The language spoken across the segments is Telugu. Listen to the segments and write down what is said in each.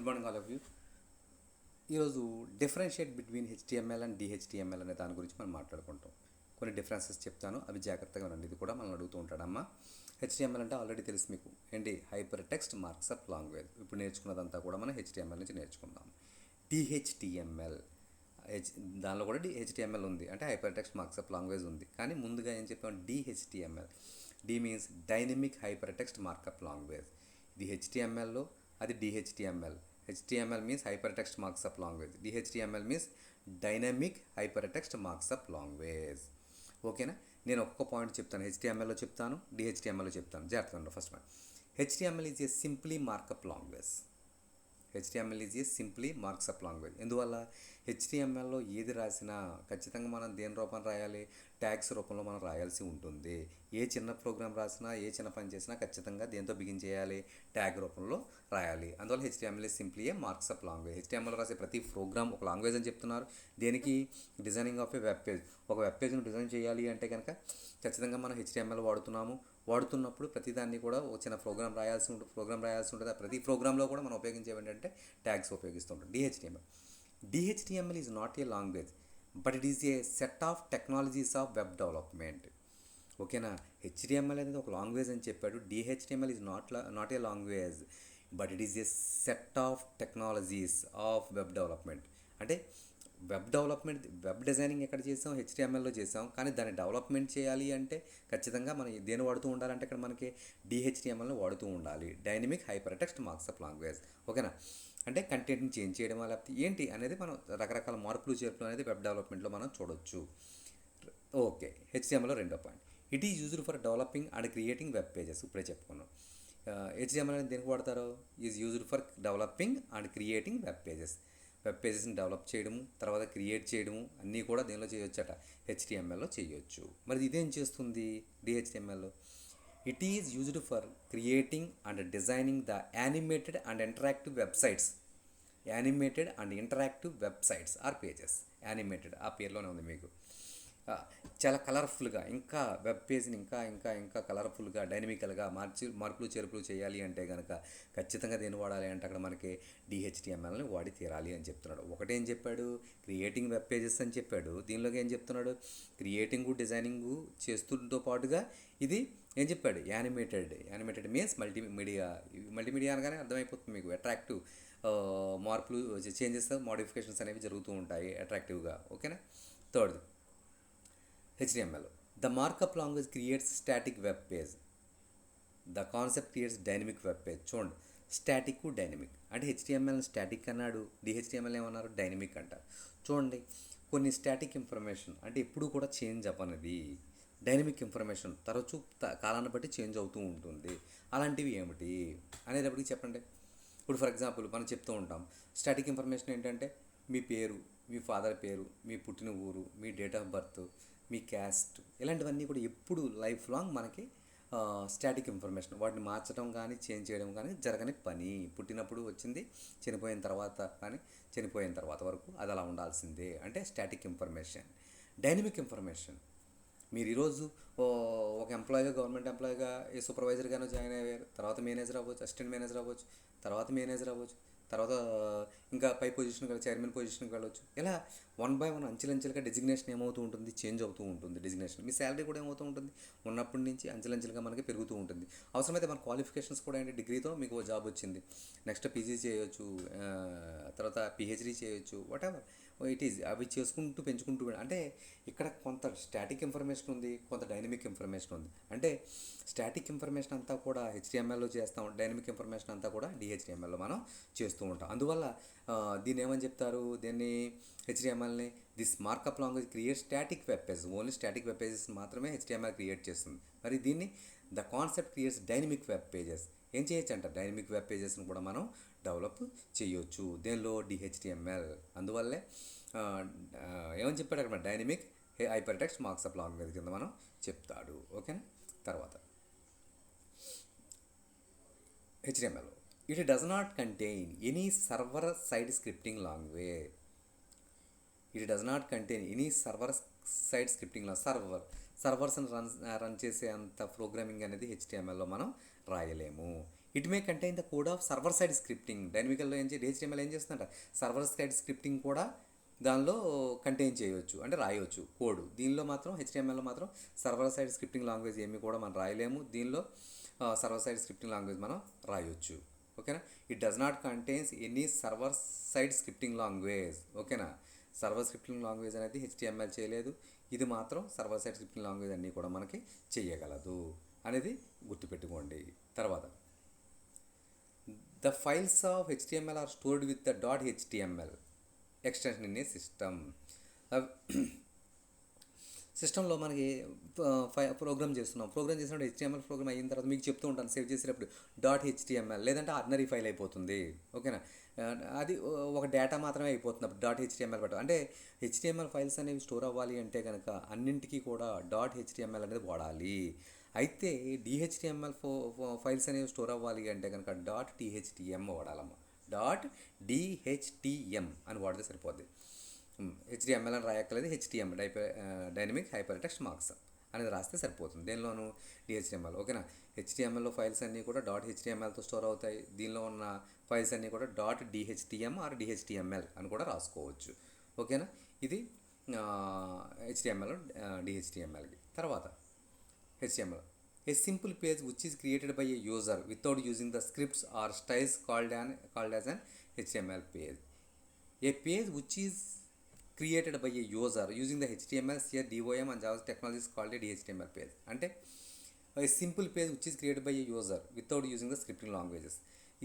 Good morning all of you. ఈరోజు differentiate between HTML and DHTML అనే దాని గురించి మనం మాట్లాడుకుంటాం. కొన్ని డిఫరెన్సెస్ చెప్తాను, అవి జాగ్రత్తగా ఉండండి. ఇది కూడా మనం అడుగుతూ ఉంటాడమ్మా. హెచ్టిఎంఎల్ అంటే ఆల్రెడీ తెలుసు మీకు ఏంటి, హైపర్ టెక్స్ట్ మార్క్సప్ లాంగ్వేజ్. ఇప్పుడు నేర్చుకున్నదంతా కూడా మనం హెచ్టిఎంఎల్ నుంచి నేర్చుకుందాం. డిహెచ్టిఎంఎల్ దానిలో కూడా హెచ్టిఎంఎల్ ఉంది, అంటే హైపర్ టెక్స్ట్ మార్క్సప్ లాంగ్వేజ్ ఉంది. కానీ ముందుగా ఏం చెప్పాం, DHTML. D means dynamic hyper text markup language. ఇది హెచ్టిఎంఎల్లో, అది DHTML. HTML means hypertext markup language. DHTML means dynamic hypertext markup language. ఓకేనా? నేను ఒక్కొక్క పాయింట్ చెప్తాను. హెచ్టిఎంఎల్లో చెప్తాను, డిహెచ్టిఎంఎల్లో చెప్తాను. జాగ్రత్తగా ఉండండి. First point, HTML is a simply markup language. HTML is a simply markup language. ఎందువల్ల, హెచ్టిఎంఎల్లో ఏది రాసినా ఖచ్చితంగా మనం దేని రూపంలో రాయాలి, ట్యాగ్స్ రూపంలో మనం రాయాల్సి ఉంటుంది. ఏ చిన్న ప్రోగ్రామ్ రాసినా, ఏ చిన్న పని చేసినా ఖచ్చితంగా దేంతో బిగిన్ చేయాలి, ట్యాగ్ రూపంలో రాయాలి. అందువల్ల HTML is simply a markup language. HTML రాసే ప్రతి ప్రోగ్రామ్ ఒక లాంగ్వేజ్ అని చెప్తున్నారు. దేనికి? Designing of a web page. ఒక వెబ్ పేజ్ను డిజైన్ చేయాలి అంటే కనుక ఖచ్చితంగా మనం హెచ్టిఎంఎల్ వాడుతున్నప్పుడు ప్రతిదాన్ని కూడా ఒక చిన్న ప్రోగ్రామ్ రాయాల్సి ఉంటుంది. ఆ ప్రతి ప్రోగ్రాంలో కూడా మనం ఉపయోగించేవి ఏంటంటే ట్యాగ్స్ ఉపయోగిస్తుంటాం. DHTML is not a language, but it is a set of technologies of web development. ఓకేనా? హెచ్టిఎంఎల్ అనేది ఒక లాంగ్వేజ్ అని చెప్పాడు. DHTML is not a language, but it is a set of technologies of web development. అంటే వెబ్ డిజైనింగ్ ఎక్కడ చేసాం, హెచ్టిఎంఎల్లో చేసాం. కానీ దాన్ని డెవలప్మెంట్ చేయాలి అంటే ఖచ్చితంగా మనం దేని వాడుతూ ఉండాలంటే ఇక్కడ మనకి డిహెచ్టిఎంఎల్ని వాడుతూ ఉండాలి. Dynamic hyper text markup language. ఓకేనా? అంటే కంటెంట్ని చేంజ్ చేయడమా లేకపోతే ఏంటి అనేది మనం రకరకాల మార్పులు చేర్పులు అనేది వెబ్ డెవలప్మెంట్లో మనం చూడొచ్చు. ఓకే, హెచ్టిఎంఎల్లో రెండో point, it is used for developing and creating web pages. ఇప్పుడే చెప్పుకున్నాం. హెచ్టిఎంఎల్ అనేది దేనికి వాడతారు? Is used for developing and creating web పేజెస్ని డెవలప్ చేయడము, తర్వాత క్రియేట్ చేయడము అన్నీ కూడా దీనిలో చేయొచ్చట, హెచ్టిఎంఎల్లో చేయొచ్చు. మరి ఇదేం చేస్తుంది డిహెచ్టిఎంఎల్లో? It is used for creating and designing the animated and interactive websites or pages. Animated ఆ పేరులోనే ఉంది మీకు. చాలా కలర్ఫుల్గా, ఇంకా వెబ్ పేజ్ని ఇంకా కలర్ఫుల్గా, డైనమికల్గా మార్పులు చేర్పులు చేయాలి అంటే కనుక ఖచ్చితంగా దేన్ని వాడాలి అంటే అక్కడ మనకి డిహెచ్టిఎంఎల్ని వాడి తీరాలి అని చెప్తున్నాడు. ఒకటేం చెప్పాడు, క్రియేటింగ్ వెబ్ పేజెస్ అని చెప్పాడు. దీనిలోకి ఏం చెప్తున్నాడు, క్రియేటింగు డిజైనింగు చేస్తుంతో పాటుగా ఇది ఏం చెప్పాడు, యానిమేటెడ్ మీన్స్ మల్టీమీడియా అనగానే అర్థమైపోతుంది మీకు. అట్రాక్టివ్ మార్పులు, చేంజెస్, మోడిఫికేషన్స్ అనేవి జరుగుతూ ఉంటాయి అట్రాక్టివ్గా. ఓకేనా? Third, HTML. The markup language creates static web page. The concept creates dynamic web page. చూడండి, స్టాటిక్ డైనమిక్ అంటే హెచ్టిఎంఎల్ స్టాటిక్ అన్నాడు, డిహెచ్టిఎంఎల్ ఏమన్నారు, డైనమిక్ అంటారు. చూడండి, కొన్ని స్టాటిక్ ఇన్ఫర్మేషన్ అంటే ఎప్పుడు కూడా చేంజ్ అవ్వనిది. డైనమిక్ ఇన్ఫర్మేషన్ తరచూ కాలాన్ని బట్టి చేంజ్ అవుతూ ఉంటుంది. అలాంటివి ఏమిటి అనేటప్పటికి చెప్పండి. ఇప్పుడు ఫర్ ఎగ్జాంపుల్ మనం చెప్తూ ఉంటాం, స్టాటిక్ ఇన్ఫర్మేషన్ ఏంటంటే మీ పేరు, మీ ఫాదర్ పేరు, మీ పుట్టిన ఊరు, మీ డేట్ ఆఫ్ బర్త్, మీ క్యాస్ట్, ఇలాంటివన్నీ కూడా ఎప్పుడు లైఫ్ లాంగ్ మనకి స్టాటిక్ ఇన్ఫర్మేషన్. వాటిని మార్చడం కానీ చేంజ్ చేయడం కానీ జరగని పని. పుట్టినప్పుడు వచ్చింది, చనిపోయిన తర్వాత వరకు అది అలా ఉండాల్సిందే. అంటే స్టాటిక్ ఇన్ఫర్మేషన్. డైనమిక్ ఇన్ఫర్మేషన్, మీరు ఈరోజు ఒక ఎంప్లాయీగా, గవర్నమెంట్ ఎంప్లాయీగా, ఏ సూపర్వైజర్గానో జాయిన్ అయ్యారు, తర్వాత మేనేజర్ అవ్వచ్చు, అసిస్టెంట్ మేనేజర్ అవ్వచ్చు, తర్వాత ఇంకా పై పొజిషన్కి వెళ్ళి చైర్మన్ పొజిషన్కి వెళ్ళవచ్చు. ఇలా 1 by 1 అంచెలంచెలుగా డిజిగ్నేషన్ ఏమవుతూ ఉంటుంది, చేంజ్ అవుతూ ఉంటుంది డిజిగ్నేషన్. మీ శాలరీ కూడా ఏమవుతూ ఉంటుంది, ఉన్నప్పటి నుంచి అంచెలంచెలుగా మనకి పెరుగుతూ ఉంటుంది. అవసరమైతే మన క్వాలిఫికేషన్స్ కూడా ఏంటి, డిగ్రీతో మీకు జాబ్ వచ్చింది, నెక్స్ట్ పీజీ చేయొచ్చు, తర్వాత పిహెచ్డీ చేయొచ్చు, వాట్ ఎవర్ ఇట్ ఈజ్. అవి చేసుకుంటూ పెంచుకుంటూ, అంటే ఇక్కడ కొంత స్టాటిక్ ఇన్ఫర్మేషన్ ఉంది, కొంత డైనమిక్ ఇన్ఫర్మేషన్ ఉంది. అంటే స్టాటిక్ ఇన్ఫర్మేషన్ అంతా కూడా హెచ్టిఎంఎల్లో చేస్తాం, డైనమిక్ ఇన్ఫర్మేషన్ అంతా కూడా డిహెచ్టిఎంఎల్లో మనం చేస్తూ ఉంటాం. అందువల్ల దీన్ని ఏమని చెప్తారు, దీన్ని హెచ్టిఎంఎల్ని, this markup language create static web pages. Only static web pages మాత్రమే హెచ్టిఎంఎల్ క్రియేట్ చేస్తుంది. మరి దీన్ని the concept creates dynamic web pages. ఏం చేయొచ్చు అంట, డైనమిక్ వెబ్ పేజెస్ని కూడా మనం డెవలప్ చేయొచ్చు దేనిలో, డిహెచ్టిఎంఎల్. అందువల్లే ఏమని చెప్పాడు అక్కడ, dynamic hyper text markup language కింద మనం చెప్తాడు. ఓకేనా? తర్వాత HTML, it does not contain any server side scripting language. సర్వర్స్ని రన్ చేసే అంత ప్రోగ్రామింగ్ అనేది హెచ్టిఎంఎల్లో మనం రాయలేము. It may contain the code of server side scripting. డైనమికల్లో ఏం చేసి HTML ఏం చేస్తుందంట, సర్వర్ సైడ్ స్క్రిప్టింగ్ కూడా దానిలో కంటైన్ చేయవచ్చు, అంటే రాయవచ్చు కోడ్. దీనిలో మాత్రం HTMLలో మాత్రం సర్వర్ సైడ్ స్క్రిప్టింగ్ లాంగ్వేజ్ ఏమి కూడా మనం రాయలేము. దీనిలో సర్వర్ సైడ్ స్క్రిప్టింగ్ లాంగ్వేజ్ మనం రాయొచ్చు. ఓకేనా. It does not contains any server side scripting language. ఓకేనా. సర్వర్ స్క్రిప్టింగ్ లాంగ్వేజ్ అనేది HTML చేయలేదు, ఇది మాత్రం సర్వర్ సైడ్ స్క్రిప్టింగ్ లాంగ్వేజ్ అన్నీ కూడా మనకి చేయగలదు అనేది గుర్తుపెట్టుకోండి. తర్వాత the files of HTML are stored with the .html extension in a system. సిస్టంలో మనకి ప్రోగ్రామ్ చేస్తున్నాం, ప్రోగ్రామ్ చేసినప్పుడు HTML ప్రోగ్రామ్ అయిన తర్వాత మీకు చెప్తూ ఉంటాను, సేవ్ చేసేటప్పుడు .html లేదంటే ఆర్డినరీ ఫైల్ అయిపోతుంది. ఓకేనా. అది ఒక డేటా మాత్రమే అయిపోతుంది అప్పుడు .html పెట్ట. అంటే HTML ఫైల్స్ అనేవి స్టోర్ అవ్వాలి అంటే కనుక అన్నింటికీ కూడా .html అనేది వాడాలి. అయితే DHTML ఫైల్స్ అనేవి స్టోర్ అవ్వాలి అంటే కనుక .thtm వాడాలమ్మా. .dhtm అని వాడితే సరిపోద్ది. HTML అని రాయక్కర్లేదు, HTM dynamic hyper text marks అనేది రాస్తే సరిపోతుంది. దేనిలోనూ DHTML. ఓకేనా. HTMLలో ఫైల్స్ అన్నీ కూడా .htmlతో స్టోర్ అవుతాయి. దీనిలో ఉన్న ఫైల్స్ అన్నీ కూడా .dhtm ఆర్ DHTML అని కూడా రాసుకోవచ్చు. ఓకేనా. ఇది HTML DHTMLకి. తర్వాత HTML a simple page which is created by a user without using the scripts or styles called as an HTML page. A page which is created by a user using the HTML, CSS, DOM and JavaScript technologies called a DHTML page. అంటే a simple page which is created by a user without using the scripting languages.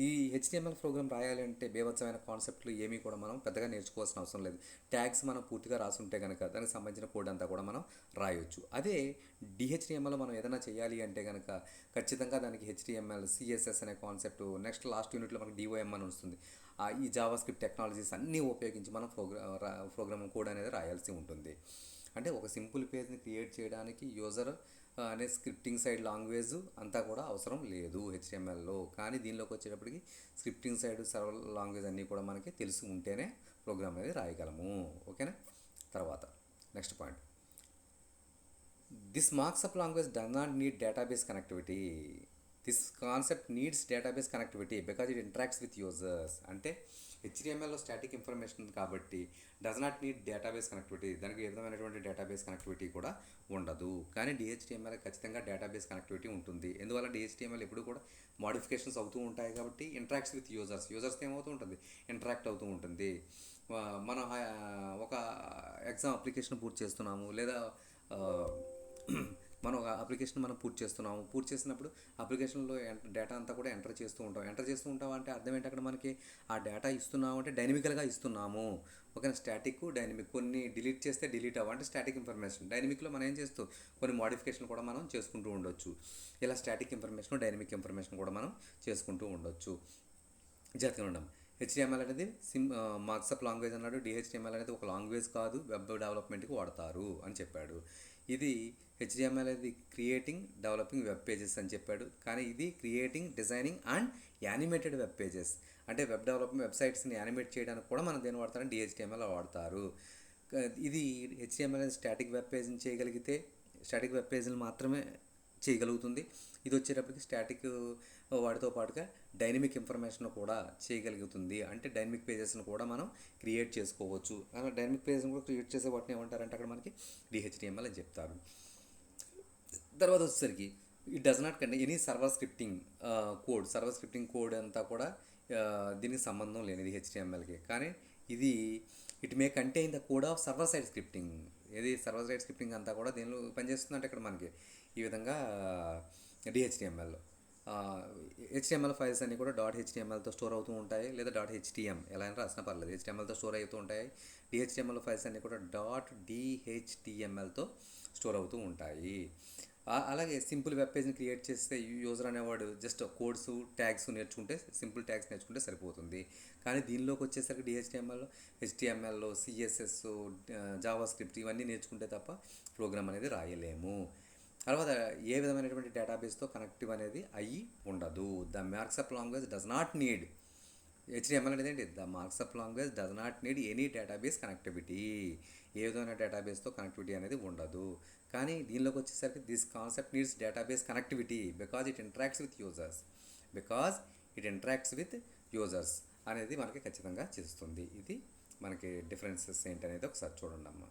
ఈ HTML ప్రోగ్రామ్ రాయాలంటే బేవత్సమైన కాన్సెప్ట్లు ఏమీ కూడా మనం పెద్దగా నేర్చుకోవాల్సిన అవసరం లేదు. ట్యాగ్స్ మనం పూర్తిగా రాసుంటే కనుక దానికి సంబంధించిన కోడ్ అంతా కూడా మనం రాయొచ్చు. అదే DHTMLలో మనం ఏదైనా చేయాలి అంటే కనుక ఖచ్చితంగా దానికి HTML, CSS అనే కాన్సెప్ట్, నెక్స్ట్ లాస్ట్ యూనిట్లో మనకి DOM అని వస్తుంది. ఈ జావాస్క్రిప్ట్ టెక్నాలజీస్ అన్నీ ఉపయోగించి మనం ప్రోగ్రామ్ కోడ్ అనేది రాయాల్సి ఉంటుంది. అంటే ఒక సింపుల్ పేజ్ని క్రియేట్ చేయడానికి యూజర్ అనే స్క్రిప్టింగ్ సైడ్ లాంగ్వేజ్ అంతా కూడా అవసరం లేదు HTMLలో. కానీ దీనిలోకి వచ్చేటప్పటికి స్క్రిప్టింగ్ సైడ్ సర్వర్ లాంగ్వేజ్ అన్నీ కూడా మనకి తెలిసి ఉంటేనే ప్రోగ్రామ్ అనేది రాయగలము. ఓకేనా. తర్వాత next point, this markup language does not need database connectivity. This concept needs database connectivity because it interacts with users. అంటే HTMLలో స్టాటిక్ ఇన్ఫర్మేషన్ కాబట్టి does not need database connectivity, దానికి ఏ విధమైనటువంటి డేటాబేస్ కనెక్టివిటీ కూడా ఉండదు. కానీ DHTML ఖచ్చితంగా డేటాబేస్ కనెక్టివిటీ ఉంటుంది. ఎందువల్ల DHTML ఎప్పుడు కూడా మోడిఫికేషన్స్ అవుతూ ఉంటాయి కాబట్టి ఇంటరాక్ట్స్ విత్ యూజర్స్తో ఏమవుతూ ఉంటుంది, ఇంటరాక్ట్ అవుతూ ఉంటుంది. మనం ఒక ఎగ్జామ్ అప్లికేషన్ పూర్తి చేస్తున్నాము, లేదా మనం ఒక అప్లికేషన్ మనం పూర్తి చేసినప్పుడు అప్లికేషన్లో డేటా అంతా కూడా ఎంటర్ చేస్తూ ఉంటాం అంటే అర్థం ఏంటి, అక్కడ మనకి ఆ డేటా ఇస్తున్నాము అంటే డైనమికల్గా ఇస్తున్నాము. ఓకే. స్టాటిక్, డైనమిక్, కొన్ని డిలీట్ చేస్తే డిలీట్ అవ్వ అంటే స్టాటిక్ ఇన్ఫర్మేషన్. డైనమిక్లో మనం ఏం చేస్తూ కొన్ని మోడిఫికేషన్ కూడా మనం చేసుకుంటూ ఉండొచ్చు. ఇలా స్టాటిక్ ఇన్ఫర్మేషన్, డైనమిక్ ఇన్ఫర్మేషన్ కూడా మనం చేసుకుంటూ ఉండొచ్చు. జాగ్రత్తగా ఉండం. HTML అనేది మార్క్సప్ లాంగ్వేజ్ అన్నాడు. DHTML అనేది ఒక లాంగ్వేజ్ కాదు, వెబ్ డెవలప్మెంట్కి వాడతారు అని చెప్పాడు. ఇది HTML అనేది క్రియేటింగ్, డెవలపింగ్ వెబ్ పేజెస్ అని చెప్పాడు. కానీ ఇది creating, designing and animated web pages. అంటే వెబ్ డెవలప్మెంట్ వెబ్సైట్స్ని యానిమేట్ చేయడానికి కూడా మనం దేని వాడతారని DHTML వాడతారు. ఇది HTML అనేది స్టాటిక్ వెబ్ పేజ్ని చేయగలిగితే స్టాటిక్ వెబ్ పేజ్ని మాత్రమే చేయగలుగుతుంది. ఇది వచ్చేటప్పటికి స్టాటిక్ వాటితో పాటుగా డైనమిక్ ఇన్ఫర్మేషన్ కూడా చేయగలుగుతుంది. అంటే డైనమిక్ పేజెస్ని కూడా మనం క్రియేట్ చేసుకోవచ్చు. అలా డైనమిక్ పేజెస్ని కూడా క్రియేట్ చేసే వాటిని ఏమంటారంటే అక్కడ మనకి DHTML అని చెప్తారు. తర్వాత వచ్చేసరికి it does not contain any server scripting code అంతా కూడా దీనికి సంబంధం లేనిది HTMLకి. కానీ ఇది it may contain the code of server side scripting. ఏది సర్వర్ సైడ్ స్క్రిప్టింగ్ అంతా కూడా దీనిలో పనిచేస్తుందంటే ఇక్కడ మనకి ఈ విధంగా DHTMLలో HTML ఫైల్స్ అన్నీ కూడా .htmlతో స్టోర్ అవుతూ ఉంటాయి, లేదా .htm ఎలా అయినా రాసినా పర్లేదు, HTMLతో స్టోర్ అవుతూ ఉంటాయి. DHTML ఫైల్స్ అన్నీ కూడా .dhtmlతో స్టోర్ అవుతూ ఉంటాయి. అలాగే సింపుల్ వెబ్ పేజ్ని క్రియేట్ చేస్తే యూజర్ అనేవాడు జస్ట్ కోడ్స్, ట్యాగ్స్ నేర్చుకుంటే, సింపుల్ ట్యాగ్స్ నేర్చుకుంటే సరిపోతుంది. కానీ దీనిలోకి వచ్చేసరికి HTML, CSS, జావాస్క్రిప్ట్ ఇవన్నీ నేర్చుకుంటే తప్ప ప్రోగ్రామ్ అనేది రాయలేము. తర్వాత ఏ విధమైనటువంటి డేటాబేస్తో కనెక్టివ్ అనేది అయ్యి ఉండదు. The markup language does not need HTML అనేది ఏంటి, the markup language does not need any database connectivity. ఏ విధమైన డేటాబేస్తో కనెక్టివిటీ అనేది ఉండదు. కానీ దీనిలోకి వచ్చేసరికి this concept needs database connectivity because it interacts with users. Because it interacts with users అనేది మనకి ఖచ్చితంగా చేస్తుంది. ఇది మనకి డిఫరెన్సెస్ ఏంటనేది ఒకసారి చూడండి అమ్మా.